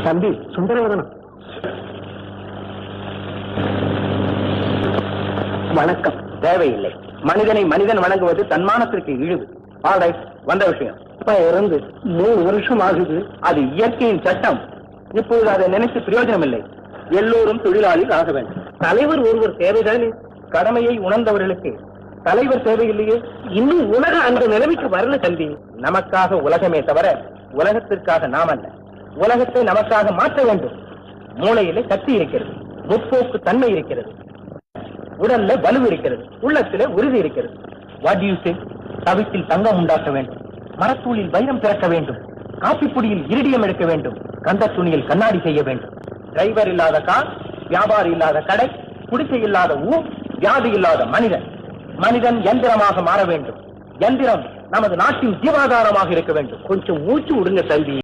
தம்பி சுந்தரவதனம், வணக்கம். தேவையில்லை. மனிதனை மனிதன் வணங்குவது தன்மானத்திற்கு இழிவு. ஆல்ரைட், வந்த விஷயம். இறந்து 3 வருஷம் ஆகுது. அது இயற்கையின் சட்டம். இப்பொழுது அதை நினைத்து பிரயோஜனம் இல்லை. எல்லோரும் தொழிலாளிகள் ஆக வேண்டும். தலைவர் ஒருவர் தேவைதானே? கடமையை உணர்ந்தவர்களுக்கு தலைவர் தேவையில்லையே. இன்னும் உலகம் அந்த நிலைமைக்கு வரல தம்பி. நமக்காக உலகமே தவிர உலகத்திற்காக நாம் அல்ல. உலகத்தை நமக்காக மாற்ற வேண்டும். மூளையிலே சக்தி இருக்கிறது, முற்போக்கு தன்மை இருக்கிறது, உடல்ல வலு இருக்கிறது, உள்ளத்திலே உறுதி இருக்கிறது. What you say? தவித்தில் தங்கம் உண்டாக்க வேண்டும், மரத்தூளில் வைரம் திறக்க வேண்டும், காப்பிப்பொடியில் இரிடியம் எடுக்க வேண்டும், கந்த துணியில் கண்ணாடி செய்ய வேண்டும். டிரைவர் இல்லாத கார், வியாபாரி இல்லாத கடை, குடிசை இல்லாத ஊர், வியாதி இல்லாத மனிதன். மனிதன் எந்திரமாக மாற வேண்டும். எந்திரம் நமது நாட்டின் ஜீவாதாரமாக இருக்க வேண்டும். கொஞ்சம் மூச்சு விடுங்க தம்பி.